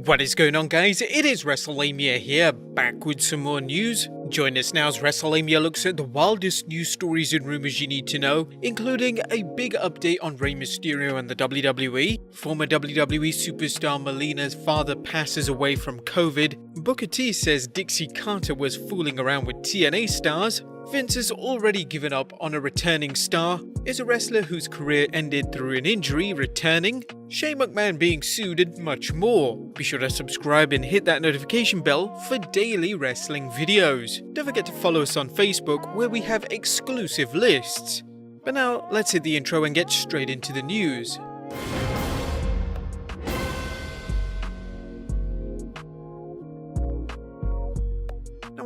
What is going on, guys? It is Wrestlelamia here, back with some more news. Join us now as Wrestlelamia looks at the wildest news stories and rumors you need to know, including a big update on Rey Mysterio and the WWE, former WWE superstar Melina's father passes away from COVID, Booker T says Dixie Carter was fooling around with TNA stars, Vince has already given up on a returning star, is a wrestler whose career ended through an injury returning, Shane McMahon being sued, and much more. Be sure to subscribe and hit that notification bell for daily wrestling videos. Don't forget to follow us on Facebook where we have exclusive lists. But now let's hit the intro and get straight into the news.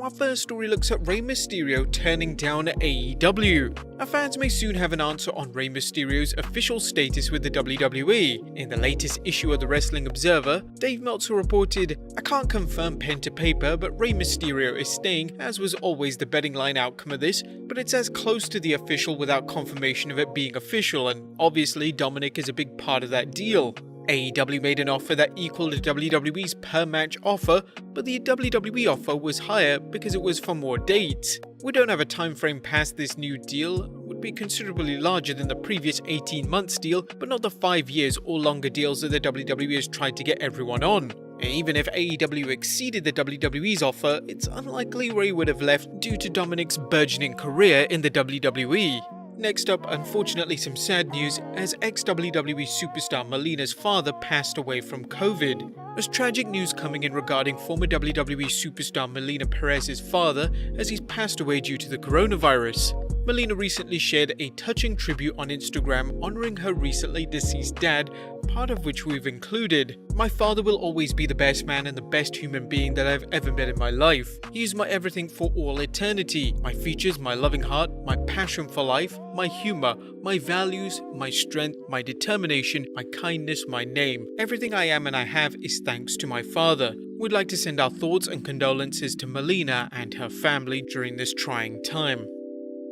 Our first story looks at Rey Mysterio turning down AEW. Our fans may soon have an answer on Rey Mysterio's official status with the WWE. In the latest issue of the Wrestling Observer, Dave Meltzer reported, "I can't confirm pen to paper, but Rey Mysterio is staying, as was always the betting line outcome of this, but it's as close to the official without confirmation of it being official, and obviously Dominic is a big part of that deal." AEW made an offer that equaled WWE's per match offer, but the WWE offer was higher because it was for more dates. We don't have a time frame past this new deal, would be considerably larger than the previous 18 months deal, but not the 5 years or longer deals that the WWE has tried to get everyone on. And even if AEW exceeded the WWE's offer, it's unlikely Rey would have left due to Dominic's burgeoning career in the WWE. Next up, unfortunately some sad news, as ex-WWE superstar Melina's father passed away from COVID. There's tragic news coming in regarding former WWE superstar Melina Perez's father, as he's passed away due to the coronavirus. Melina recently shared a touching tribute on Instagram honoring her recently deceased dad, part of which we've included. "My father will always be the best man and the best human being that I've ever met in my life. He is my everything for all eternity. My features, my loving heart, my passion for life, my humor, my values, my strength, my determination, my kindness, my name. Everything I am and I have is thanks to my father." We'd like to send our thoughts and condolences to Melina and her family during this trying time.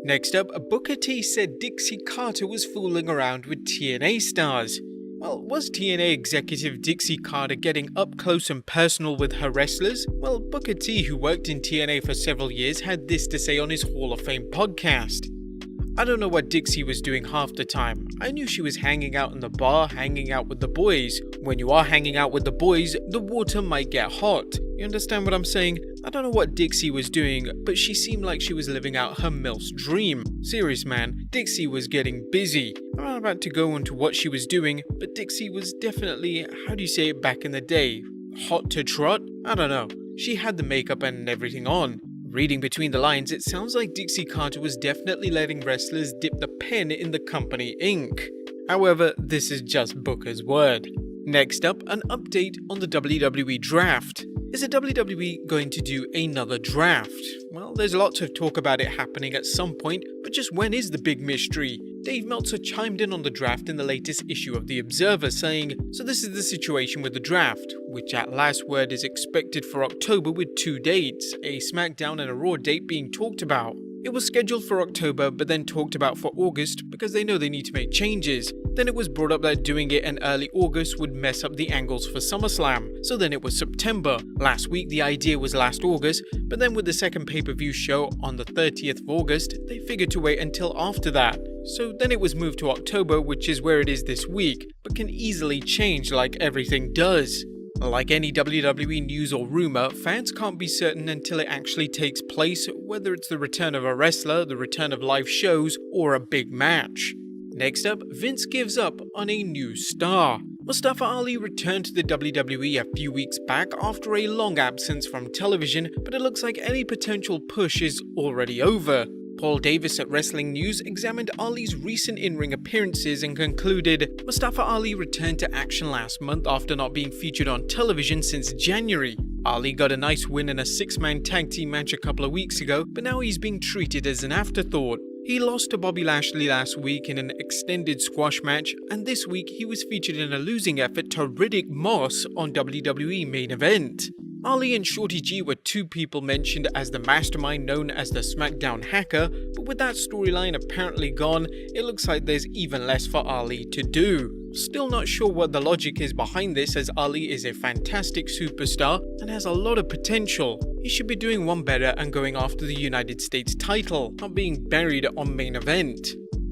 Next up, Booker T said Dixie Carter was fooling around with TNA stars. Well, was TNA executive Dixie Carter getting up close and personal with her wrestlers? Well, Booker T, who worked in TNA for several years, had this to say on his Hall of Fame podcast. "I don't know what Dixie was doing half the time. I knew she was hanging out in the bar, hanging out with the boys. When you are hanging out with the boys, the water might get hot. You understand what I'm saying? I don't know what Dixie was doing, but she seemed like she was living out her MILF's dream. Serious man, Dixie was getting busy. I'm not about to go into what she was doing, but Dixie was definitely, how do you say it back in the day? Hot to trot? I don't know. She had the makeup and everything on." Reading between the lines, it sounds like Dixie Carter was definitely letting wrestlers dip the pen in the company ink. However, this is just Booker's word. Next up, an update on the WWE Draft. Is the WWE going to do another draft? Well, there's lots of talk about it happening at some point, but just when is the big mystery? Dave Meltzer chimed in on the draft in the latest issue of The Observer, saying, "So this is the situation with the draft, which at last word is expected for October with 2 dates, a SmackDown and a Raw date being talked about. It was scheduled for October but then talked about for August because they know they need to make changes. Then it was brought up that doing it in early August would mess up the angles for SummerSlam, so then it was September. Last week the idea was last August, but then with the second pay-per-view show on the 30th of August, they figured to wait until after that. So then it was moved to October, which is where it is this week, but can easily change like everything does." Like any WWE news or rumor, fans can't be certain until it actually takes place, whether it's the return of a wrestler, the return of live shows, or a big match. Next up, Vince gives up on a new star. Mustafa Ali returned to the WWE a few weeks back after a long absence from television, but it looks like any potential push is already over. Paul Davis at Wrestling News examined Ali's recent in-ring appearances and concluded, "Mustafa Ali returned to action last month after not being featured on television since January. Ali got a nice win in a 6-man tag team match a couple of weeks ago, but now he's being treated as an afterthought. He lost to Bobby Lashley last week in an extended squash match, and this week he was featured in a losing effort to Riddick Moss on WWE Main Event." Ali and Shorty G were two people mentioned as the mastermind known as the SmackDown Hacker, but with that storyline apparently gone, it looks like there's even less for Ali to do. Still not sure what the logic is behind this, as Ali is a fantastic superstar and has a lot of potential. He should be doing one better and going after the United States title, not being buried on main event.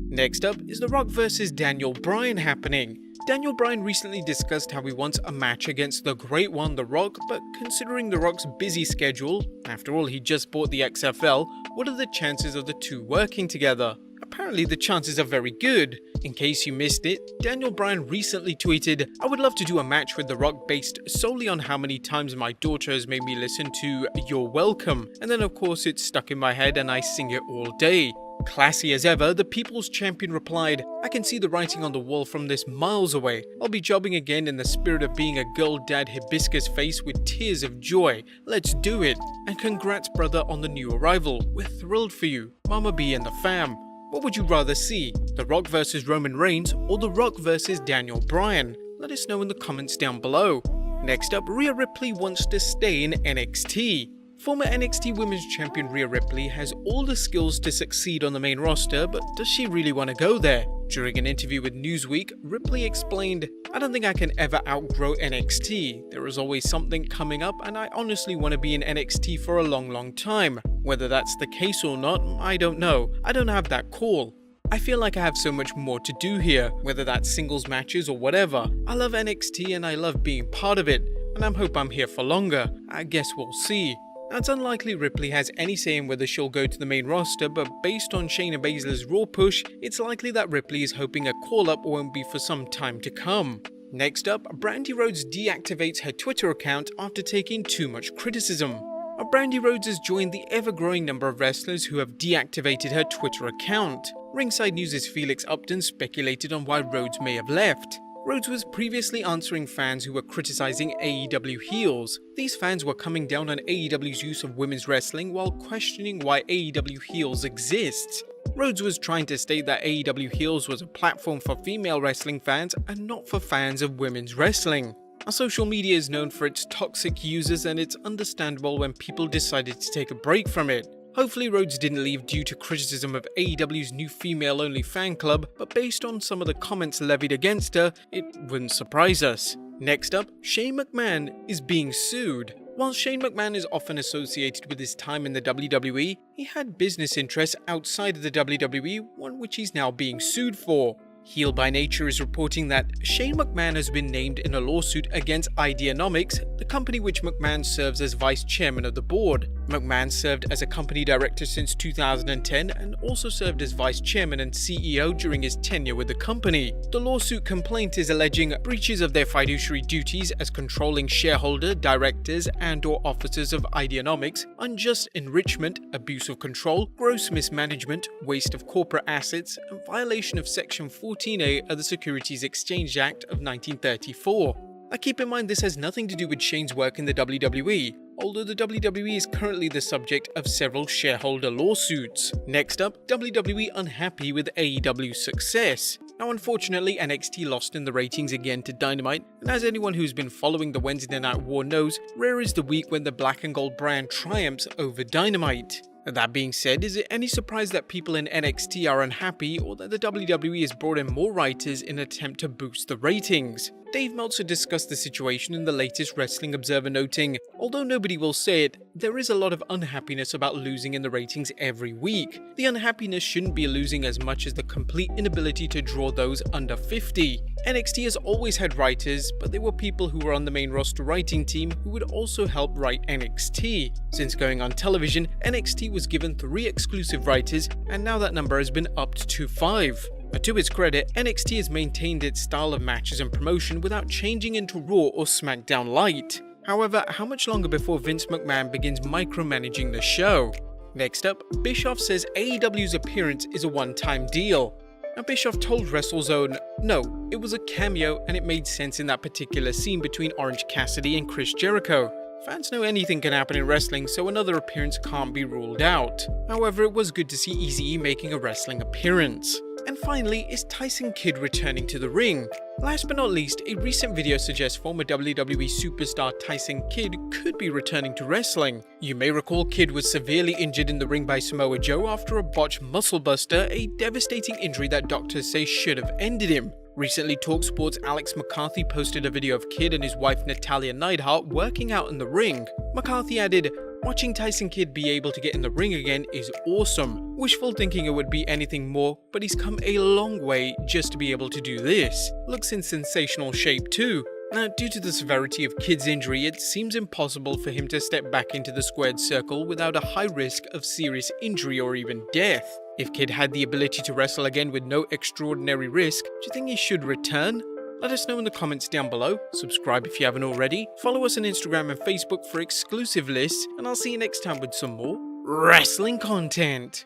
Next up is The Rock vs Daniel Bryan happening. Daniel Bryan recently discussed how he wants a match against the Great One, The Rock, but considering The Rock's busy schedule, after all he just bought the XFL, what are the chances of the two working together? Apparently the chances are very good. In case you missed it, Daniel Bryan recently tweeted, "I would love to do a match with The Rock based solely on how many times my daughter has made me listen to You're Welcome," and then of course it's stuck in my head and I sing it all day. Classy as ever, the People's Champion replied, "I can see the writing on the wall from this miles away. I'll be jobbing again in the spirit of being a girl dad hibiscus face with tears of joy. Let's do it. And congrats brother on the new arrival. We're thrilled for you. Mama B and the fam." What would you rather see? The Rock vs Roman Reigns or The Rock vs Daniel Bryan? Let us know in the comments down below. Next up, Rhea Ripley wants to stay in NXT. Former NXT Women's Champion Rhea Ripley has all the skills to succeed on the main roster, but does she really want to go there? During an interview with Newsweek, Ripley explained, "I don't think I can ever outgrow NXT. There is always something coming up and I honestly want to be in NXT for a long time. Whether that's the case or not, I don't know. I don't have that call. I feel like I have so much more to do here, whether that's singles matches or whatever. I love NXT and I love being part of it, and I hope I'm here for longer. I guess we'll see." Now, it's unlikely Ripley has any say in whether she'll go to the main roster, but based on Shayna Baszler's Raw push, it's likely that Ripley is hoping a call-up won't be for some time to come. Next up, Brandi Rhodes deactivates her Twitter account after taking too much criticism. Brandi Rhodes has joined the ever-growing number of wrestlers who have deactivated her Twitter account. Ringside News' Felix Upton speculated on why Rhodes may have left. Rhodes was previously answering fans who were criticizing AEW heels. These fans were coming down on AEW's use of women's wrestling while questioning why AEW heels exists. Rhodes was trying to state that AEW heels was a platform for female wrestling fans and not for fans of women's wrestling. Our social media is known for its toxic users, and it's understandable when people decided to take a break from it. Hopefully Rhodes didn't leave due to criticism of AEW's new female-only fan club, but based on some of the comments levied against her, it wouldn't surprise us. Next up, Shane McMahon is being sued. While Shane McMahon is often associated with his time in the WWE, he had business interests outside of the WWE, one which he's now being sued for. Heel by Nature is reporting that Shane McMahon has been named in a lawsuit against Ideanomics, the company which McMahon serves as vice chairman of the board. McMahon served as a company director since 2010 and also served as vice chairman and CEO during his tenure with the company. The lawsuit complaint is alleging breaches of their fiduciary duties as controlling shareholder, directors and/or officers of Ideanomics, unjust enrichment, abuse of control, gross mismanagement, waste of corporate assets, and violation of Section 14A of the Securities Exchange Act of 1934. Now keep in mind this has nothing to do with Shane's work in the WWE, although the WWE is currently the subject of several shareholder lawsuits. Next up, WWE unhappy with AEW's success. Now unfortunately NXT lost in the ratings again to Dynamite, and as anyone who's been following the Wednesday Night War knows, rare is the week when the black and gold brand triumphs over Dynamite. That being said, is it any surprise that people in NXT are unhappy or that the WWE has brought in more writers in an attempt to boost the ratings? Dave Meltzer discussed the situation in the latest Wrestling Observer, noting, "Although nobody will say it, there is a lot of unhappiness about losing in the ratings every week. The unhappiness shouldn't be losing as much as the complete inability to draw those under 50. NXT has always had writers, but they were people who were on the main roster writing team who would also help write NXT. Since going on television, NXT was given 3 exclusive writers, and now that number has been upped to 5. To its credit, NXT has maintained its style of matches and promotion without changing into Raw or SmackDown Light. However, how much longer before Vince McMahon begins micromanaging the show? Next up, Bischoff says AEW's appearance is a one-time deal. Now Bischoff told WrestleZone, "No, it was a cameo and it made sense in that particular scene between Orange Cassidy and Chris Jericho. Fans know anything can happen in wrestling, so another appearance can't be ruled out." However, it was good to see Eazy-E making a wrestling appearance. And finally, is Tyson Kidd returning to the ring? Last but not least, a recent video suggests former WWE superstar Tyson Kidd could be returning to wrestling. You may recall Kidd was severely injured in the ring by Samoa Joe after a botched muscle buster, a devastating injury that doctors say should have ended him. Recently, TalkSport's Alex McCarthy posted a video of Kidd and his wife Natalya Neidhart working out in the ring. McCarthy added, "Watching Tyson Kidd be able to get in the ring again is awesome. Wishful thinking it would be anything more, but he's come a long way just to be able to do this. Looks in sensational shape too." Now, due to the severity of Kidd's injury, it seems impossible for him to step back into the squared circle without a high risk of serious injury or even death. If Kidd had the ability to wrestle again with no extraordinary risk, do you think he should return? Let us know in the comments down below, subscribe if you haven't already, follow us on Instagram and Facebook for exclusive lists, and I'll see you next time with some more wrestling content.